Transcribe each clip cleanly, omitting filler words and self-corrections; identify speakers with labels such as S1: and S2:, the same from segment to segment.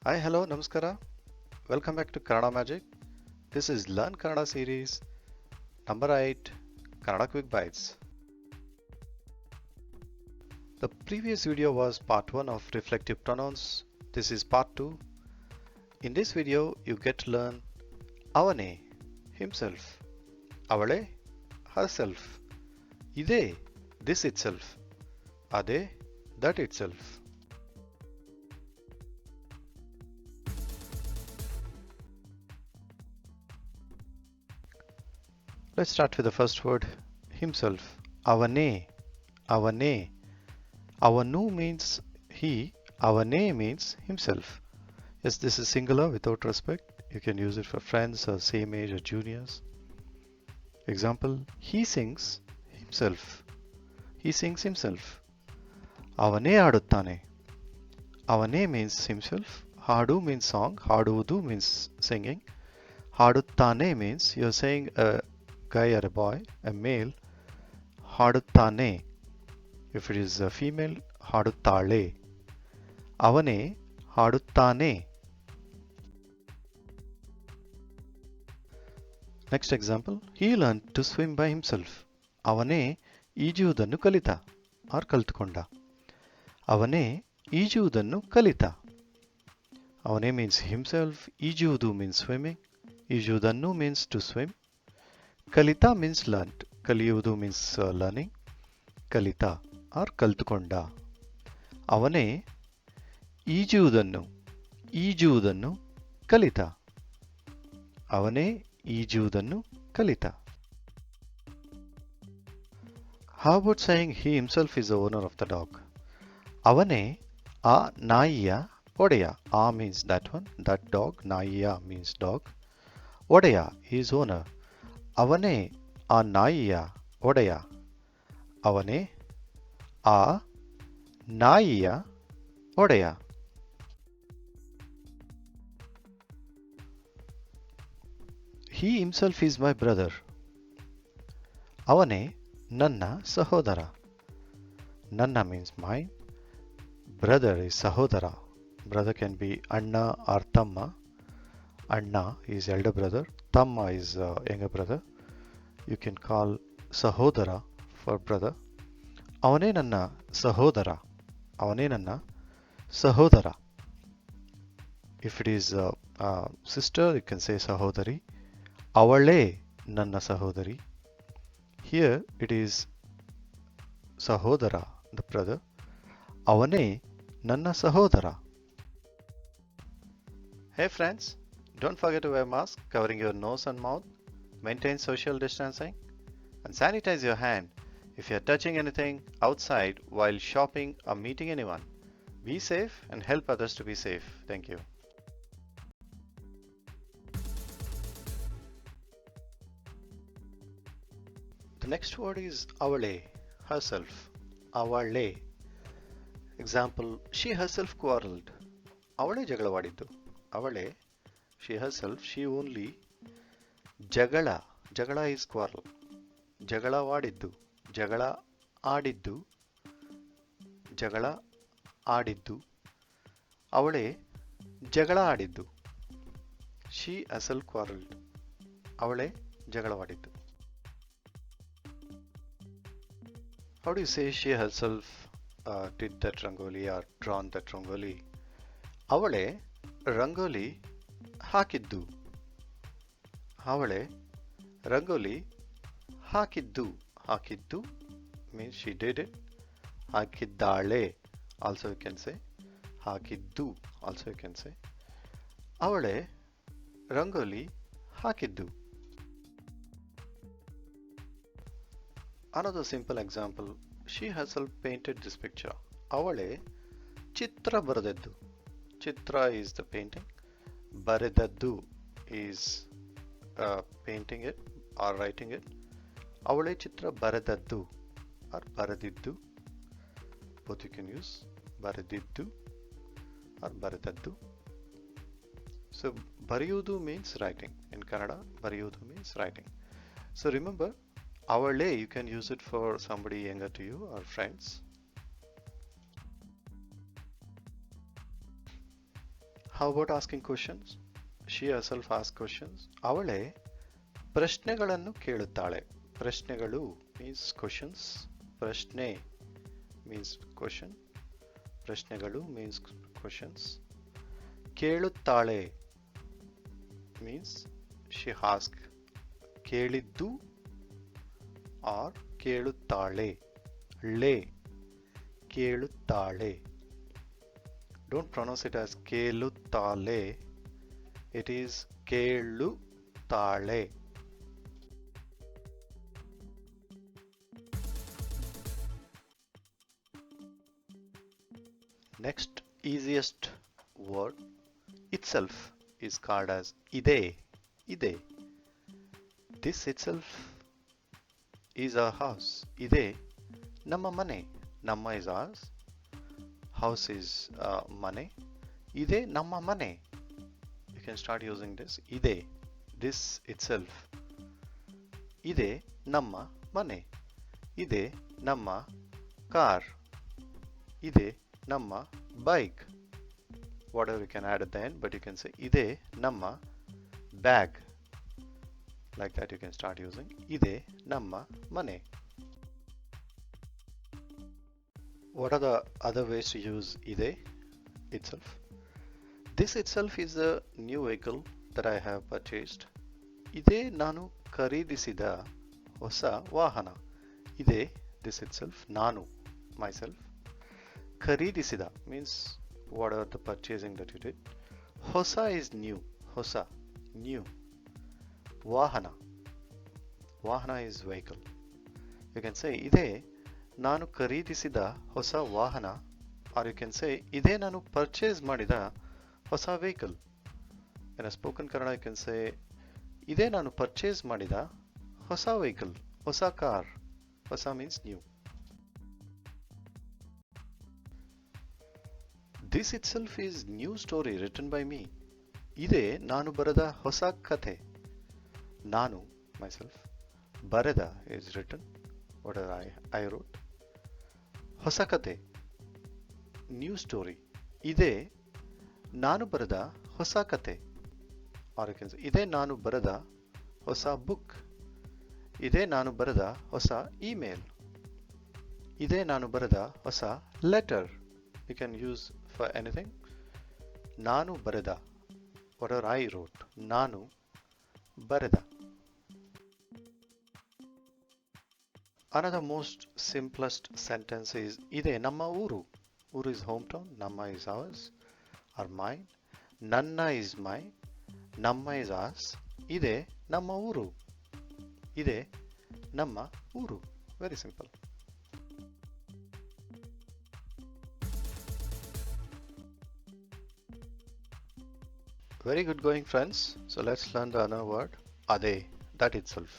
S1: Hi, hello, namaskara. Welcome back to Kannada Magic. This is Learn Kannada series number 8, Kannada Quick Bites. The previous video was part 1 of reflective pronouns. This is part 2. In this video, you get to learn avane, himself, avale, herself, ide, this itself, ade, that itself. Let's start with the first word, himself. Avane, avane. Avanu means he, avane means himself. Yes, this is singular without respect. You can use it for friends or same age or juniors. Example, he sings himself. He sings himself. Avane aduttane. Avane means himself. Hadu means song. Haduvudu means singing. Haduttane means you're saying a guy or a boy, a male. Haduttane. If it is a female, haduttale. Avane haduttane. Next example, he learned to swim by himself. ಅವನೇ ಈಜುವುದನ್ನು ಕಲಿತ or ಕಲ್ತುಕೊಂಡ. ಅವನೇ ಈಜುವುದನ್ನು ಕಲಿತ. ಅವನೇ means himself, ಈಜುವುದು means swimming, ಈಜುವುದನ್ನು means to swim. ಕಲಿತ means learned, ಕಲಿಯುವುದು means learning, ಕಲಿತ or ಕಲ್ತುಕೊಂಡ. ಅವನೇ ಈಜುವುದನ್ನು ಕಲಿತ. ಅವನೇ ಈಜುವುದನ್ನು ಕಲಿತ. How about saying he himself is the owner of the dog? ಅವನೇ ಆ ನಾಯಿಯ ಒಡೆಯ. ಆ means that one, that dog. ನಾಯಿಯ means dog. ಒಡೆಯ is owner. ಅವನೇ ಆ ನಾಯಿಯ ಒಡೆಯ. ಅವನೇ ಆ ನಾಯಿಯ ಒಡೆಯ. He himself is my brother. ಅವನೇ ನನ್ನ ಸಹೋದರ. ನನ್ನ means mine. Brother is ಸಹೋದರ. Brother can be ಅಣ್ಣ or ತಮ್ಮ. ಅಣ್ಣ is elder brother. ತಮ್ಮ is younger brother. You can call ಸಹೋದರ for brother. ಅವನೇ ನನ್ನ ಸಹೋದರ. ಅವನೇ ನನ್ನ ಸಹೋದರ. If it is sister, you can say ಸಹೋದರಿ. ಅವಳೇ ನನ್ನ ಸಹೋದರಿ. Here it is ಸಹೋದರ, the brother. ಅವನೇ ನನ್ನ ಸಹೋದರ. Hey friends, don't forget to wear mask covering your nose and mouth. Maintain social distancing and sanitize your hand if you are touching anything outside while shopping or meeting anyone. Be safe and help others to be safe. Thank you. The next word is avale, herself. Avale. Example, she herself quarreled. ಅವಳೇ ಜಗಳವಾಡಿದ್ದು. ಅವಳೇ, she herself, she only. ಜಗಳ, ಜಗಳ is quarrel. ಜಗಳವಾಡಿದ್ದು, ಜಗಳ ಆಡಿದ್ದು, ಜಗಳ ಆಡಿದ್ದು. ಅವಳೇ ಜಗಳ ಆಡಿದ್ದು. She herself quarreled. ಅವಳೇ ಜಗಳವಾಡಿದ್ದು. How do you say she herself did that rangoli or drawn that rangoli? ಅವಳೇ ರಂಗೋಲಿ ಹಾಕಿದ್ದು. ಅವಳೇ ರಂಗೋಲಿ ಹಾಕಿದ್ದು. ಹಾಕಿದ್ದು means she did it. ಹಾಕಿದ್ದಾಳೆ also you can say. ಹಾಕಿದ್ದು also you can say. ಅವಳೇ ರಂಗೋಲಿ ಹಾಕಿದ್ದು. Another simple example, she herself painted this picture. ಅವಳೇ ಚಿತ್ರ ಬರೆದದ್ದು. ಚಿತ್ರ is the painting. ಬರೆದದ್ದು is painting it or writing it. ಅವಳೇ ಚಿತ್ರ ಬರೆದದ್ದು or ಬರೆದಿದ್ದು. Both you can use ಬರೆದಿದ್ದು or ಬರೆದದ್ದು. So ಬರೆಯುವುದು means writing. In Kannada, ಬರೆಯುವುದು means writing. So remember, ಅವಳೇ, you can use it for somebody younger to you or friends. How about asking questions? She herself asks questions. ಅವಳೇ ಪ್ರಶ್ನೆಗಳನ್ನು ಕೇಳುತ್ತಾಳೆ. ಪ್ರಶ್ನೆಗಳು means questions. ಪ್ರಶ್ನೆ means question. ಪ್ರಶ್ನೆಗಳು means questions. ಕೇಳುತ್ತಾಳೆ means she asks. ಕೇಳಿದ್ದು or ಕೇಳುತ್ತಾಳೆ. ಳೆ ಕೇಳುತ್ತಾಳೆ. Don't pronounce it as ಕೇಳುತ್ತಾಳೆ. It is ಕೇಳುತ್ತಾಳೆ. Next easiest word itself is called as ಇದೆ. ಇದೆ. This itself is our house. ಇದೆ ನಮ್ಮ ಮನೆ. ನಮ್ಮ is ours. House is ಮನೆ. ಇದೆ ನಮ್ಮ ಮನೆ. You can start using this. ಇದೆ. This itself. ಇದೆ ನಮ್ಮ ಮನೆ. ಇದೆ ನಮ್ಮ car. ಇದೆ ನಮ್ಮ bike. Whatever you can add at the end, but you can say ಇದೆ ನಮ್ಮ bag. Like that you can start using. ಇದೆ ನಮ್ಮ ಮನೆ. What are the other ways to use ಇದೆ itself? This itself is a new vehicle that I have purchased. ಇದೆ ನಾನು ಖರೀದಿಸಿದ ಹೊಸ ವಾಹನ. ಇದೆ this itself ನಾನು myself. ಖರೀದಿಸಿದ means what are the purchasing that you did. ಹೊಸ is new. ಹೊಸ new. ವಾಹನ. ವಾಹನ is vehicle. You can say ಇದೆ ನಾನು ಖರೀದಿಸಿದ ಹೊಸ ವಾಹನ, or you can say ಇದೆ ನಾನು ಪರ್ಚೇಸ್ ಮಾಡಿದ ಹೊಸ vehicle. In a spoken Kannada you can say ಇದೆ ನಾನು ಪರ್ಚೇಸ್ ಮಾಡಿದ ಹೊಸ ವೆಹಿಕಲ್, ಹೊಸ ಕಾರ್. ಹೊಸ means new. This itself is new story written by me. ಇದೆ ನಾನು ಬರೆದ ಹೊಸ ಕಥೆ. ನಾನು myself. ಬರೆದ is written. Whatever I wrote. ಹೊಸ ಕಥೆ ನ್ಯೂ ಸ್ಟೋರಿ. ಇದೆ ನಾನು ಬರೆದ ಹೊಸ ಕಥೆ. Or you can say ಇದೆ ನಾನು ಬರೆದ ಹೊಸ ಬುಕ್. ಇದೆ ನಾನು ಬರೆದ ಹೊಸ ಇಮೇಲ್. ಇದೆ ನಾನು ಬರೆದ ಹೊಸ letter. You can use for anything. ನಾನು ಬರೆದ whatever I wrote. ನಾನು ಬರೆದ. Another most simplest sentence is ಇದೆ ನಮ್ಮ ಊರು. ಊರು is hometown. ನಮ್ಮ is ours or mine. ನನ್ನ is mine. ನಮ್ಮ is ours. ಇದೆ ನಮ್ಮ ಊರು. ಇದೆ ನಮ್ಮ ಊರು. Very simple. Very good going, friends. So let's learn the other word. Ade. That itself.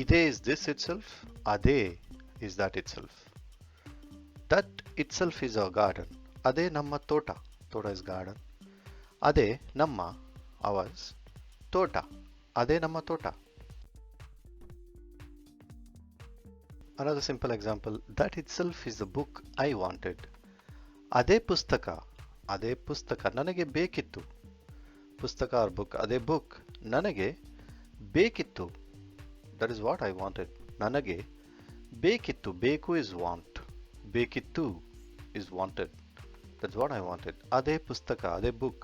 S1: Ide is this itself. Ade is that itself. That itself is our garden. Ade namma tota. Tota is garden. Ade namma ours. Tota. Ade namma tota. Another simple example. That itself is the book I wanted. Ade pustaka. Ade pustaka. Nanage bekittu. Pustaka or book. Ade book. Nanage bekittu. That is what I wanted. Nanage ಬೇಕಿತ್ತು. ಬೇಕು is want. ಬೇಕಿತ್ತು is wanted. That's what I wanted. ಅದೇ ಪುಸ್ತಕ, ಅದೇ book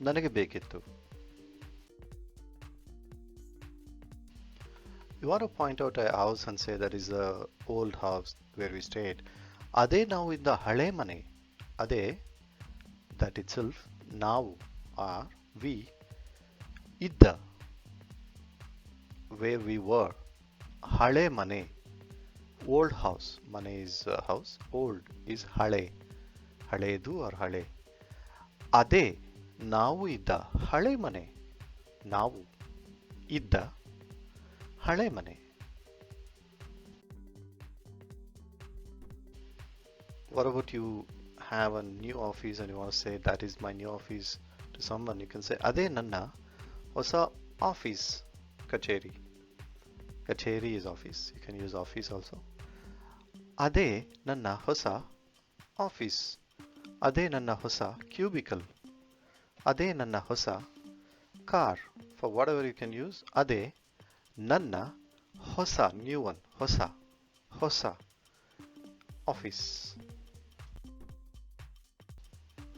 S1: ನನಗೆ ಬೇಕಿತ್ತು. You want to point out a house and say that is a old house where we stayed. ಅದೇ ನಾವು ಇದ್ದ ಹಳೆ ಮನೆ. ಅದೇ that itself ನಾವು or we ಇದ್ದ where we were. ಹಳೆ ಮನೆ. Old house. Mane is house. Old is hale. ಹಳೆಯದು or ಹಳೆ. ಅದೇ ನಾವು ಇದ್ದ ಹಳೆ ಮನೆ. ನಾವು ಇದ್ದ ಹಳೆ ಮನೆ. What about you have a new office and you want to say that is my new office to someone? You can say ಅದೇ ನನ್ನ ಹೊಸ ಆಫೀಸ್. ಕಚೇರಿ. Kacheri is office. You can use office also. ಅದೇ ನನ್ನ ಹೊಸ office. ಅದೇ ನನ್ನ ಹೊಸ cubical. Ade nanna hosa car. For whatever you can use. Ade nanna hosa, new one. Hosa office.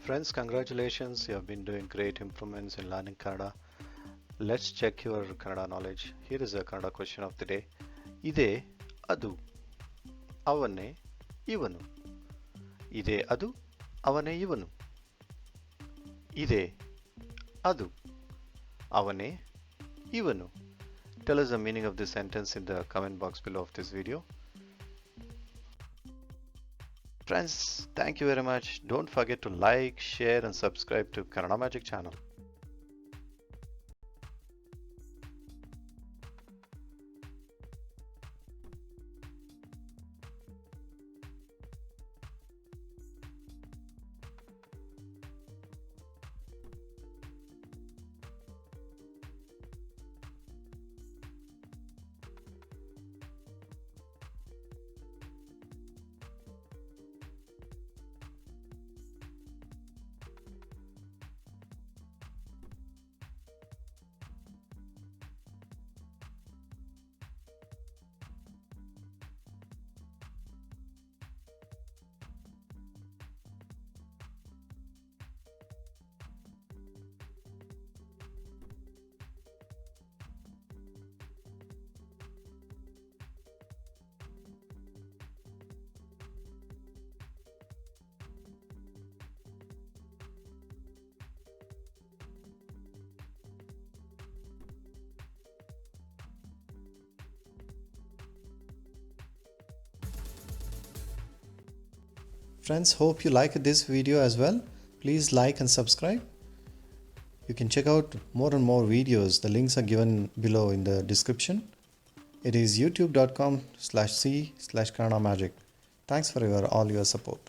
S1: Friends, congratulations, you have been doing great improvements in learning Kannada. Let's check your Kannada knowledge. Here is a Kannada question of the day. Ide adu avane ಇವನು. Ide adu avane ಇವನು. Ide adu avane ಇವನು. Tell us the meaning of this sentence in the comment box below of this video. Friends, thank you very much. Don't forget to like, share and subscribe to Kannada Magic Channel. Friends, hope you liked this video as well. Please like and subscribe. You can check out more and more videos. The links are given below in the description. It is youtube.com/c/Kannada Magic. Thanks for all your support.